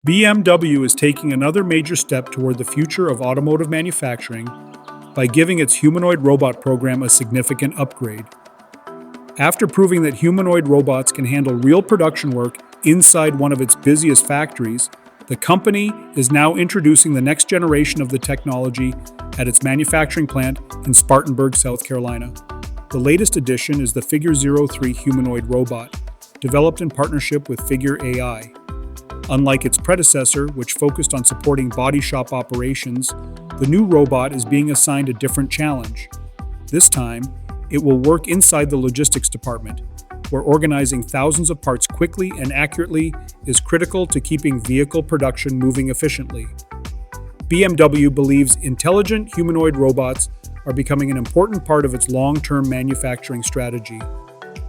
BMW is taking another major step toward the future of automotive manufacturing by giving its humanoid robot program a significant upgrade. After proving that humanoid robots can handle real production work inside one of its busiest factories, the company is now introducing the next generation of the technology at its manufacturing plant in Spartanburg, South Carolina. The latest addition is the Figure 03 humanoid robot, developed in partnership with Figure AI. Unlike its predecessor, which focused on supporting body shop operations, the new robot is being assigned a different challenge. This time, it will work inside the logistics department, where organizing thousands of parts quickly and accurately is critical to keeping vehicle production moving efficiently. BMW believes intelligent humanoid robots are becoming an important part of its long-term manufacturing strategy.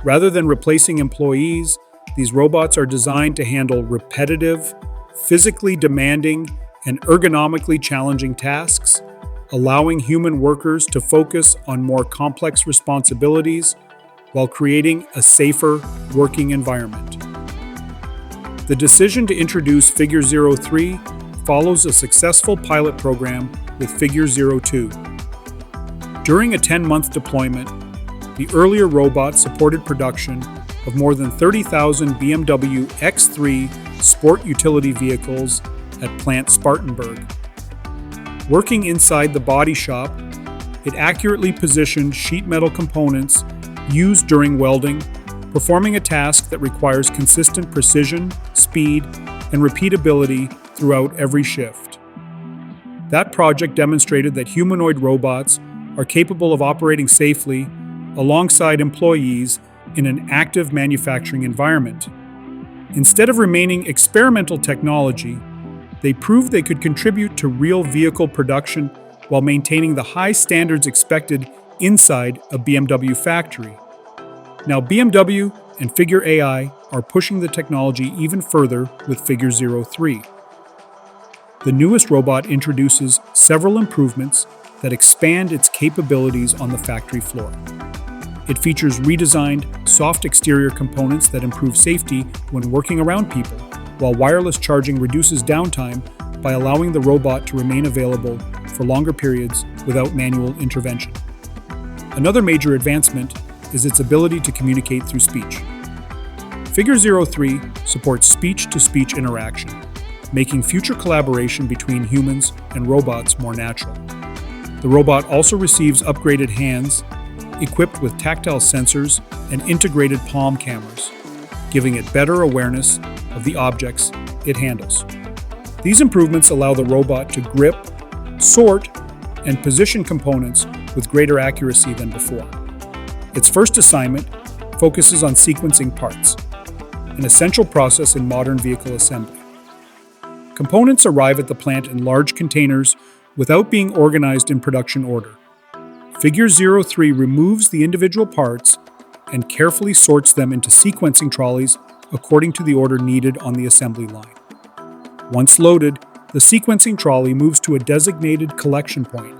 Rather than replacing employees, these robots are designed to handle repetitive, physically demanding, and ergonomically challenging tasks, allowing human workers to focus on more complex responsibilities while creating a safer working environment. The decision to introduce Figure 03 follows a successful pilot program with Figure 02. During a 10-month deployment, the earlier robot supported production of more than 30,000 BMW X3 sport utility vehicles at Plant Spartanburg. Working inside the body shop, it accurately positioned sheet metal components used during welding, performing a task that requires consistent precision, speed, and repeatability throughout every shift. That project demonstrated that humanoid robots are capable of operating safely alongside employees in an active manufacturing environment. Instead of remaining experimental technology, they proved they could contribute to real vehicle production while maintaining the high standards expected inside a BMW factory. Now BMW and Figure AI are pushing the technology even further with Figure 03. The newest robot introduces several improvements that expand its capabilities on the factory floor. It features redesigned, soft exterior components that improve safety when working around people, while wireless charging reduces downtime by allowing the robot to remain available for longer periods without manual intervention. Another major advancement is its ability to communicate through speech. Figure 03 supports speech-to-speech interaction, making future collaboration between humans and robots more natural. The robot also receives upgraded hands, equipped with tactile sensors and integrated palm cameras, giving it better awareness of the objects it handles. These improvements allow the robot to grip, sort, and position components with greater accuracy than before. Its first assignment focuses on sequencing parts, an essential process in modern vehicle assembly. Components arrive at the plant in large containers without being organized in production order. Figure 03 removes the individual parts and carefully sorts them into sequencing trolleys according to the order needed on the assembly line. Once loaded, the sequencing trolley moves to a designated collection point.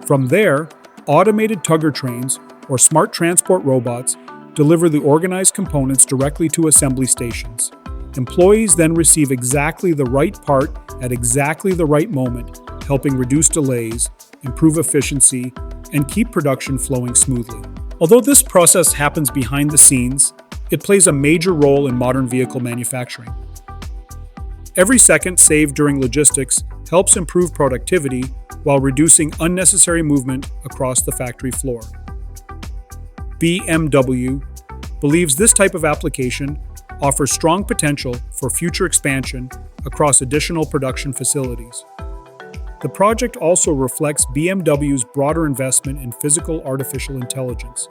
From there, automated tugger trains or smart transport robots deliver the organized components directly to assembly stations. Employees then receive exactly the right part at exactly the right moment, helping reduce delays, improve efficiency, and keep production flowing smoothly. Although this process happens behind the scenes, it plays a major role in modern vehicle manufacturing. Every second saved during logistics helps improve productivity while reducing unnecessary movement across the factory floor. BMW believes this type of application offers strong potential for future expansion across additional production facilities. The project also reflects BMW's broader investment in physical artificial intelligence.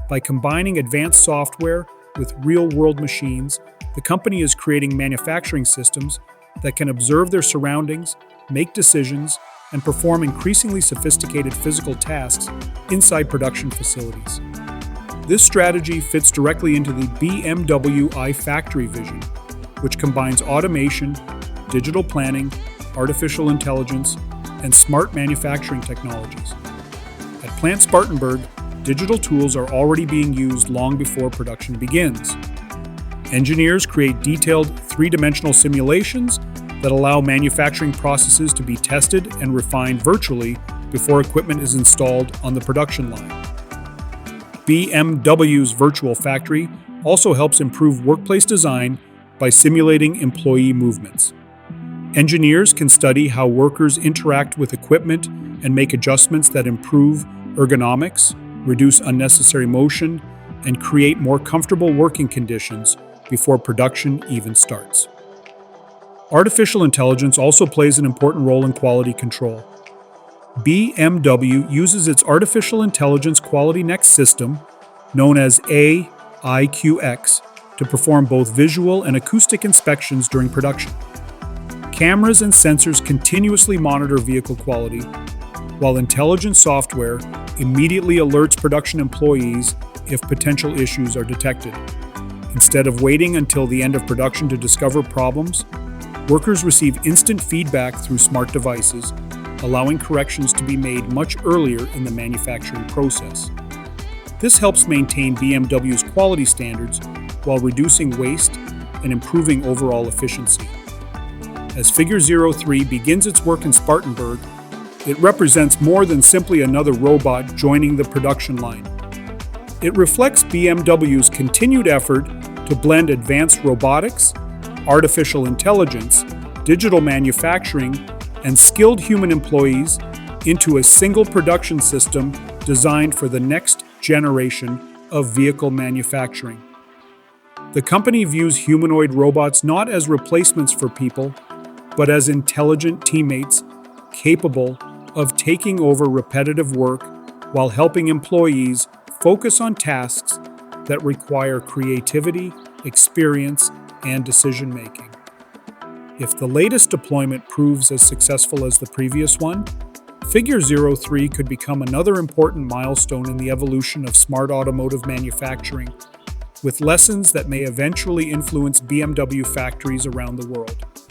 By combining advanced software with real-world machines, the company is creating manufacturing systems that can observe their surroundings, make decisions, and perform increasingly sophisticated physical tasks inside production facilities. This strategy fits directly into the BMW iFACTORY vision, which combines automation, digital planning, artificial intelligence, and smart manufacturing technologies. At Plant Spartanburg, digital tools are already being used long before production begins. Engineers create detailed three-dimensional simulations that allow manufacturing processes to be tested and refined virtually before equipment is installed on the production line. BMW's virtual factory also helps improve workplace design by simulating employee movements. Engineers can study how workers interact with equipment and make adjustments that improve ergonomics, reduce unnecessary motion, and create more comfortable working conditions before production even starts. Artificial intelligence also plays an important role in quality control. BMW uses its Artificial Intelligence Quality Next system, known as iQX, to perform both visual and acoustic inspections during production. Cameras and sensors continuously monitor vehicle quality, while intelligent software immediately alerts production employees if potential issues are detected. Instead of waiting until the end of production to discover problems, workers receive instant feedback through smart devices, allowing corrections to be made much earlier in the manufacturing process. This helps maintain BMW's quality standards while reducing waste and improving overall efficiency. As Figure 03 begins its work in Spartanburg, it represents more than simply another robot joining the production line. It reflects BMW's continued effort to blend advanced robotics, artificial intelligence, digital manufacturing, and skilled human employees into a single production system designed for the next generation of vehicle manufacturing. The company views humanoid robots not as replacements for people, but as intelligent teammates capable of taking over repetitive work while helping employees focus on tasks that require creativity, experience, and decision-making. If the latest deployment proves as successful as the previous one, Figure 03 could become another important milestone in the evolution of smart automotive manufacturing, with lessons that may eventually influence BMW factories around the world.